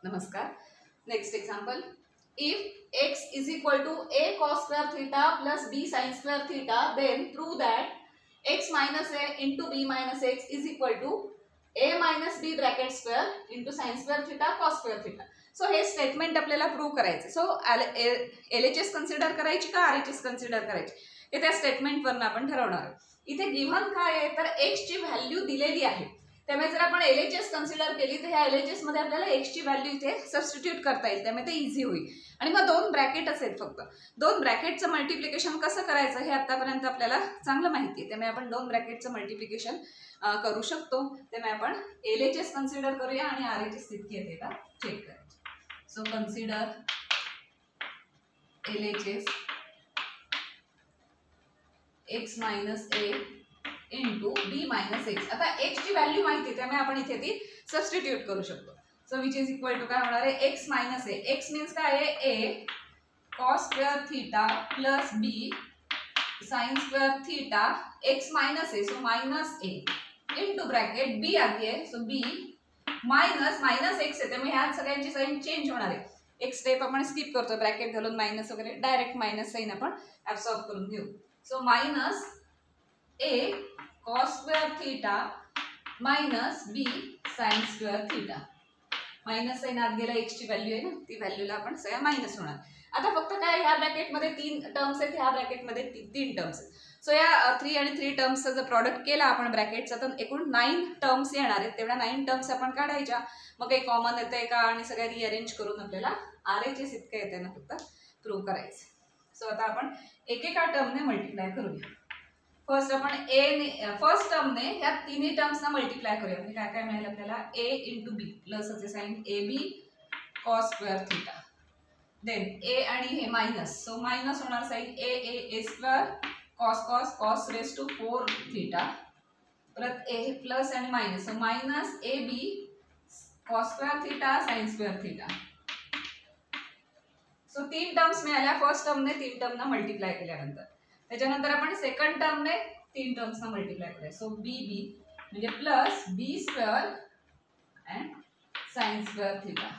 नमस्कार. Next example. If x is equal to a cos square theta plus b sin square theta, then prove that x minus a into b minus x is equal to a minus b bracket square into sin square theta cos square theta. So हे statement आपल्याला prove करायचं. So LHS consider करायची का RHS consider करायची हे त्या स्टेटमेंटवरून आपण ठरवणार आहोत. इथे गिव्हन काय आहे तर x ची व्हॅल्यू दिलेली आहे. त्यामुळे जर आपण LHS कन्सिडर केली तर ह्या LHS मध्ये आपल्याला x ची व्हॅल्यू इथे सबस्टिट्यूट करता येईल. त्यामुळे ते इझी होईल. आणि मग दोन ब्रॅकेटच आहेत फक्त. दोन ब्रॅकेटचं मल्टिप्लिकेशन कसं करायचं हे आतापर्यंत आपल्याला चांगलं माहिती आहे. त्यामुळे आपण दोन ब्रॅकेटचं मल्टिप्लिकेशन करू शकतो. त्यामुळे आपण LHS कन्सिडर करूया आणि RHS तितकी येते का चेक करायचं. So consider LHS x minus a into b minus x. आता x ची व्हॅल्यू माहिती आहे त्यामुळे आपण इथे ती सबस्टिट्यूट करू शकतो. So which is equal to काय होणार आहे x minus a. X means काय आहे a cos square theta plus b sine square theta x minus a. So minus a into bracket b आधी आहे. So b minus minus x आहे त्यामुळे ह्या सगळ्यांची साइन चेंज होणार आहे. एक स्टेप आपण स्किप करतो ब्रॅकेट घालून मायनस वगैरे डायरेक्ट मायनस साइन आपण ऍब्सॉर्ब करून घेऊ. So minus A cos square theta minus B sine square theta. Minus sign आत गेला x ची व्हॅल्यू आहे ना ती व्हॅल्यूला आपण सगळ्या मायनस होणार. आता फक्त काय ह्या ब्रॅकेटमध्ये 3 टर्म्स आहेत ह्या ब्रॅकेटमध्ये 3 टर्म्स आहेत. सो या 3 आणि 3 टर्म्सचा जर प्रॉडक्ट केला आपण ब्रॅकेटचा तर एकूण 9 टर्म्स येणार आहेत. तेवढ्या 9 टर्म्स आपण काढायच्या. मग काही कॉमन येतंय का आणि सगळ्या रिअरेंज करून आपल्याला RHS इतकं येते ना फक्त प्रूव्ह करायचं. सो आता आपण एकेका टर्मने मल्टिप्लाय करूया. फर्स्ट आपण फर्स्ट टर्मने ह्या तिन्ही टर्म्सना मल्टिप्लाय करूया. म्हणजे काय काय मिळेल आपल्याला a इंटू बी प्लस असे sine a b cos square theta. Then a आणि हे मायनस. सो मायनस होणार sine a square cos cos cos raise to 4 theta परत ए प्लस आणि मायनस. सो मायनस ए b cos square theta sine square theta. So 3 terms मिळाल्या first टर्मने 3 टर्मना multiply केल्यानंतर. त्याच्यानंतर आपण सेकंड टर्मने 3 टर्म्सना मल्टिप्लाय करूया. सो बी बी म्हणजे plus B square and sine square theta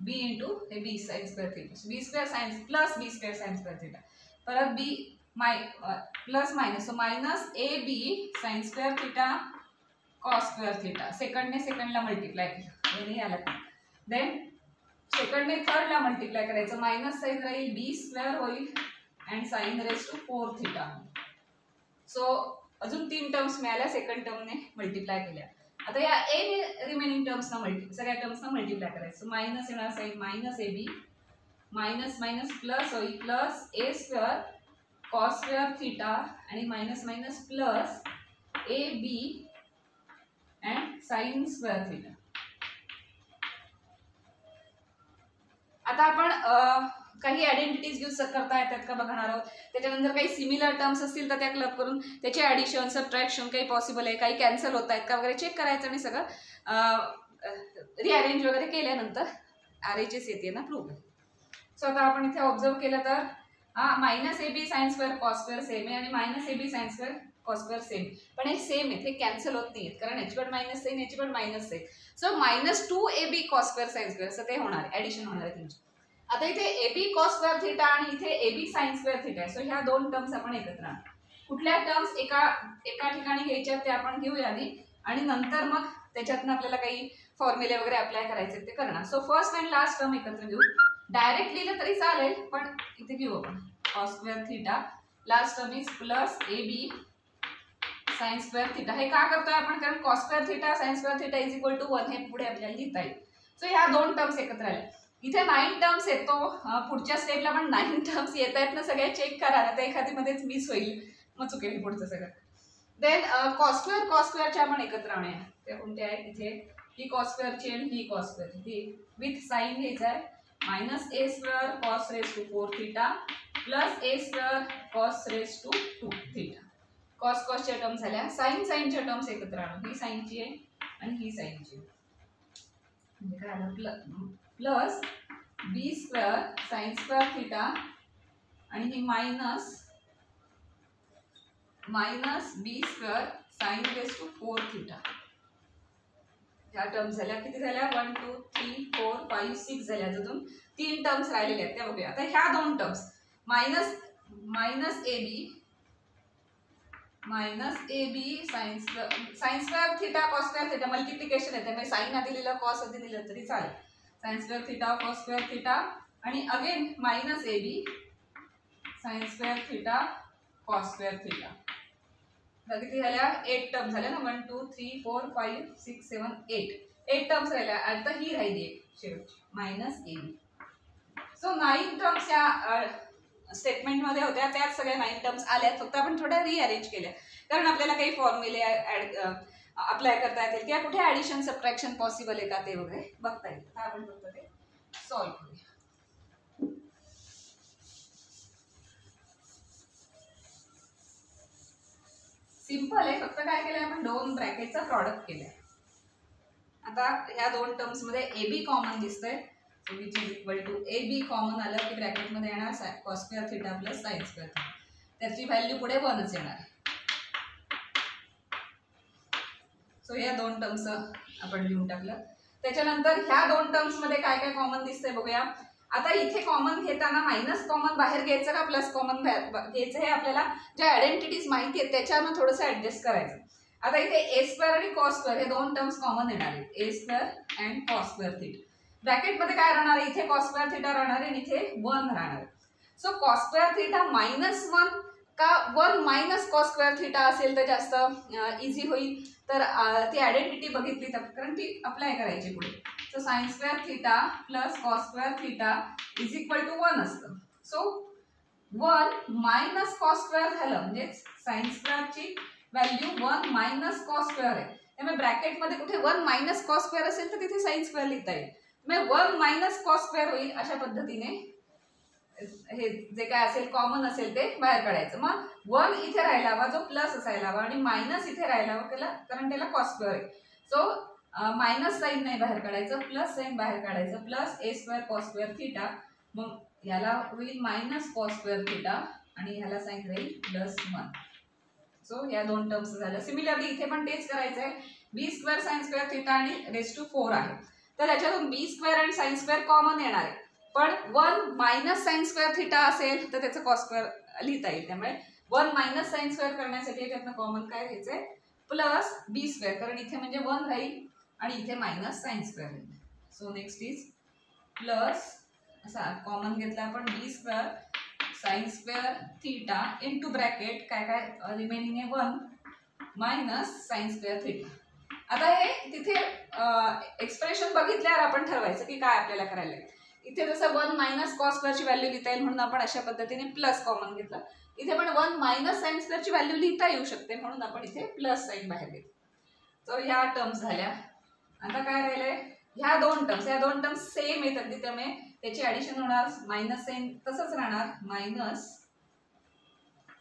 B into हे B sine square theta. B square sine plus बी स्क्वेअर साइन स्क्वेअर थीटा परत B plus minus. So minus A B sine square theta cos square theta. सेकंडने सेकंडला multiply केलं याला. Then सेकंडने थर्डला multiply करायचं. Minus sign राहील बी स्क्वेअर होईल and sine raise to 4 theta. So अजून 3 टर्म्स मिळाल्या सेकंड टर्मने मल्टिप्लाय केल्या. आता या ए ने रिमेनिंग टर्म्सना सगळ्या टर्म्सना मल्टिप्लाय करायचं. मायनस येणार साइन मायनस ए बी मायनस मायनस प्लस होईल प्लस ए स्क्वेअर कॉस स्क्वेअर थीटा आणि minus minus plus a b and sine square theta. आता आपण काही आयडेंटिटीज यूज करता येतात का बघणार आहोत. त्याच्यानंतर काही सिमिलर टर्म्स असतील तर त्या क्लब करून त्याचे ॲडिशन सबट्रॅक्शन काही पॉसिबल आहे काही कॅन्सल होत आहेत का वगैरे चेक करायचं आणि सगळं रिअरेंज वगैरे केल्यानंतर RHS येते ना प्रूव्ह. सो आता आपण इथे ऑब्झर्व केलं तर minus A B sine square cos square same आहे आणि minus A B sine square cos square same पण हे सेम आहेत. हे कॅन्सल होत नाही आहेत कारण याची पण मायनस साइन याची पण minus sine. So minus 2ab cos square sine square असं ते होणार आहे ॲडिशन होणार आहे तुमची. आता इथे AB cos स्क्वेअर थीटा आणि इथे AB sin स्क्वेअर थीटा आहे. सो ह्या दोन टर्म्स आपण एकत्र आणू. कुठल्या टर्म्स एका ठिकाणी घ्यायच्या ते आपण घेऊया आधी आणि नंतर मग त्याच्यातनं आपल्याला काही फॉर्म्युले वगैरे अप्लाय करायचे ते करणार. सो फर्स्ट आणि लास्ट टर्म एकत्र घेऊ. डायरेक्ट लिहिलं तरी चालेल पण इथे घेऊ आपण cos square theta. Last term is plus AB sin square theta. हे का करतोय आपण कारण cos square theta sin square theta is equal to 1 हे पुढे आपल्याला लिहिता येईल. सो ह्या दोन टर्म्स एकत्र आल्या. इथे 9 टर्म्स येतो. पुढच्या स्टेपला पण 9 टर्म्स येत आहेत ना सगळ्या चेक करा ना. तर एखादी मध्येच मिस होईल मग चुकेल पुढचं सगळं. देन कॉस स्क्वेअरचे आपण एकत्र आणूया. ते कोणते आहेत इथे ही कॉस स्क्वेअरची आणि ही कॉस स्क्वेअर ही विथ साइन घ्यायचं आहे. Minus A square cos raise to 4 theta plus A square cos raise to 2 theta. कॉसच्या टर्म्स झाल्या. साइनच्या टर्म्स एकत्र आणू. ही साइनची आहे आणि ही साइनची म्हणजे काय आलं प्लस बी स्क्वेअर साइन स्क्वेअर थीटा आणि ही minus B square sine raise to 4 theta. ह्या टर्म्स झाल्या. किती झाल्या? 1 2 3 4 5 6 झाल्या. अजून 3 टर्म्स राहिलेले आहेत त्या बघूया. आता ह्या 2 terms minus A B sine square theta cos square theta multiplication आहे त्यामुळे साइन आधी लिहिलं कॉस आधी लिहिलं तरी चालेल. Sine square theta cos square theta आणि again minus A B sine square theta cos square theta. किती झाल्या? 8 टर्म्स झाल्या ना. 1 2 3 4 5 6 7 8 टर्म्स राहिल्या. आता ही राहिली शेवटची मायनस ए बी. सो 9 टर्म्स या स्टेटमेंटमध्ये होत्या. त्याच सगळ्या 9 टर्म्स आल्या. फक्त आपण थोड्या रिअरेंज केल्या कारण आपल्याला काही फॉर्म्युले अप्लाय करता येतील किंवा कुठे ॲडिशन सबट्रॅक्शन पॉसिबल आहे का ते वगैरे बघता येईल. आता आपण फक्त ते सॉल्व्ह करूया. सिंपल आहे. फक्त काय केलंय आपण 2 ब्रॅकेटचा प्रॉडक्ट केलाय. आता ह्या 2 टर्म्स मध्ये ए बी कॉमन दिसतंय. So which is equal to a b common आलं की ब्रॅकेटमध्ये येणार cos square theta plus sine square theta. त्याची व्हॅल्यू पुढे 1च येणार. सो या 2 टर्म्स आपण लिहून टाकलं. त्याच्यानंतर ह्या 2 टर्म्स मध्ये काय काय कॉमन दिसतंय बघूया. आता इथे कॉमन घेताना मायनस कॉमन बाहेर घ्यायचं का प्लस कॉमन घ्यायचं हे आपल्याला ज्या आयडेंटिटीज माहिती आहेत त्याच्यानं थोडंसं ऍडजस्ट करायचं. आता इथे ए स्क्वेअर आणि कॉस स्क्वेअर हे 2 टर्म्स कॉमन येणार आहेत. A square and cos square theta. ब्रॅकेटमध्ये काय राहणार आहे? इथे कॉस स्क्वेअर थिटा राहणार आहे आणि इथे 1 राहणार आहे. सो कॉस स्क्वेअर थिटा -1 का 1 मायनस कॉस स्क्वेअर थिटा असेल तर जास्त इझी होईल. तर ती आयडेंटिटी बघितली तर कारण ती अप्लाय करायची पुढे. So sine square theta plus cos square theta is equal to 1 असतं. सो 1 मायनस कॉस स्क्वेअर झालं म्हणजे साइन स्क्वेअरची व्हॅल्यू 1 मायनस कॉस स्क्वेअर आहे. त्यामुळे ब्रॅकेटमध्ये कुठे 1 मायनस कॉस स्क्वेअर असेल तर तिथे साइन स्क्वेअर लिहिता येईल. मग 1 मायनस कॉस स्क्वेअर होईल. अशा पद्धतीने हे जे काय असेल कॉमन असेल ते बाहेर काढायचं. मग 1 इथे राहायला हवा जो प्लस असायला हवा आणि मायनस इथे राहायला हवा त्याला कारण त्याला कॉस स्क्वेअर आहे. सो मायनस साईन नाही बाहेर काढायचं प्लस साईन बाहेर काढायचं प्लस ए स्क्वेअर कॉस स्क्वेअर थिटा. मग याला होईल मायनस कॉस स्क्वेअर थिटा आणि ह्याला साईन राहील +1. सो या 2 टर्म्स झाल्या. सिमिलरली इथे पण तेच करायचं आहे. बी स्क्वेअर साइन स्क्वेअर थिटा आणि रेज टू 4 आहे. तर त्याच्यातून बी स्क्वेअर आणि साइन स्क्वेअर कॉमन येणार आहे. पण 1 मायनस साइन स्क्वेअर थिटा असेल तर त्याचं कॉस स्क्वेअर लिहिता येईल. त्यामुळे 1 मायनस साइन स्क्वेअर करण्यासाठी त्यातनं कॉमन काय घ्यायचंय प्लस बी स्क्वेअर कारण इथे म्हणजे 1 राहील आणि इथे मायनस साइन स्क्वेअर राहील. सो नेक्स्ट इज प्लस असा कॉमन घेतला आपण B square sine square theta into bracket काय काय रिमेनिंग आहे 1 मायनस साइन स्क्वेअर थिटा. आता हे तिथे एक्सप्रेशन बघितल्यावर आपण ठरवायचं की काय आपल्याला करायला लागेल. इथे जसं 1 मायनस कॉस स्क्वेअरची व्हॅल्यू लिहिता येईल म्हणून आपण अशा पद्धतीने प्लस कॉमन घेतला. इथे पण 1 मायनस साइन स्क्वेअरची व्हॅल्यू लिहिता येऊ शकते म्हणून आपण इथे प्लस साइन बाहेर घेतली. तर ह्या टर्म्स झाल्या. आता काय राहिलंय ह्या 2 टर्म्स. ह्या 2 टर्म्स सेम आहेत अगदी त्यामुळे त्याची ॲडिशन होणार मायनस साइन तसंच राहणार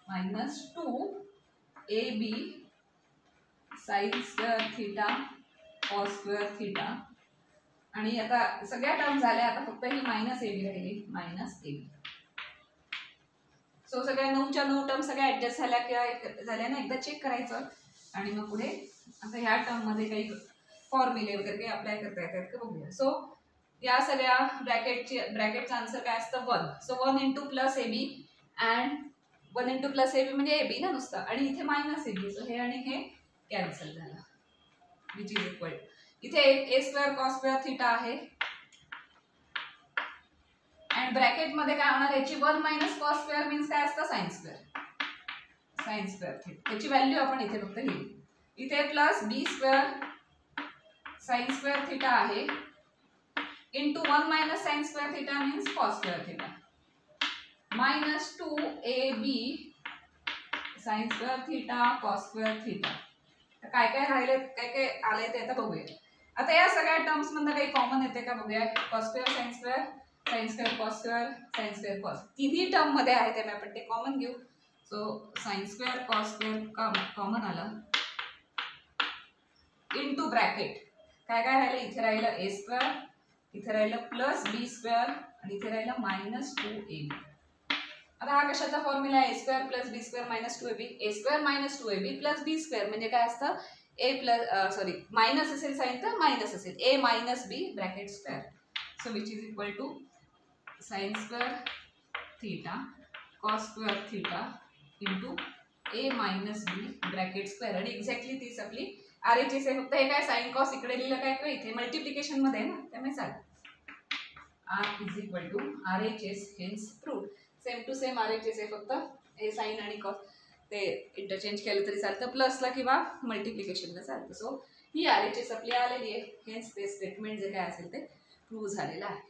-2 A B sine square theta cos square theta आणि आता सगळ्या टर्म झाल्या. आता फक्त ही मायनस ए बी राहिली मायनस ए बी. सो सगळ्या 9च्या 9 टर्म सगळ्या ऍडजस्ट झाल्या किंवा झाल्या ना एकदा चेक करायचं आणि मग पुढे आता ह्या टर्म मध्ये काही फॉर्म्युले वगैरे काही अप्लाय करता येतात का बघूया. सो या सगळ्या ब्रॅकेटचा आन्सर काय असतं 1. So 1 into plus a b and 1 into plus a b म्हणजे ए बी ना नुसतं आणि इथे मायनस ए बी. सो हे आणि हे कॅन्सल झालं विच इज इक्वल इथे A square cos square theta आहे अँड ब्रॅकेट मध्ये काय होणार याची 1 मायनस कॉस स्क्वेअर मीन्स काय असतं साइन स्क्वेअर थिटा. त्याची व्हॅल्यू आपण इथे फक्त लिहिली. इथे प्लस बी स्क्वेअर साइन स्क्वेअर थिटा आहे into 1 minus sine square theta means cos square theta -2 A B sine square theta cos square theta. काय काय राहिले काय काय आले ते आता बघूया. आता या सगळ्या टर्म्स मधनं काही कॉमन येते का बघूया. Cos square sine square cos square sine square cos तिन्ही टर्म मध्ये आहे त्यामुळे आपण ते कॉमन घेऊ. So sine square cos square common आलं इनटू ब्रॅकेट काय काय राहिलं इथे राहिलं ए स्क्वेअर इथे राहिलं प्लस बी स्क्वेअर आणि इथे राहिलं -2 ए बी. आता हा कशाचा फॉर्म्युला आहे A square plus B square -2 A B. A square -2 A B plus B square म्हणजे काय असतं ए प्लस सॉरी मायनस असेल साईन तर मायनस असेल A minus B bracket square. So which is equal to sine square theta cos square theta into A minus B bracket square. आणि exactly तीच आपली RHS आहे. फक्त हे काय साईन कॉस इकडे लिहिलं काय किंवा इथे मल्टिप्लिकेशन मध्ये आहे ना, त्यामुळे चालेल. R is equal to RHS hence proved. Same to same RHS आहे, फक्त हे साईन आणि कॉस ते इंटरचेंज केलं तरी चालतं, प्लसला किंवा मल्टिप्लिकेशनला चालतं. सो ही RHS आपली आलेली आहे. हेन्स ते स्टेटमेंट जे काय असेल ते प्रूव्ह झालेलं आहे.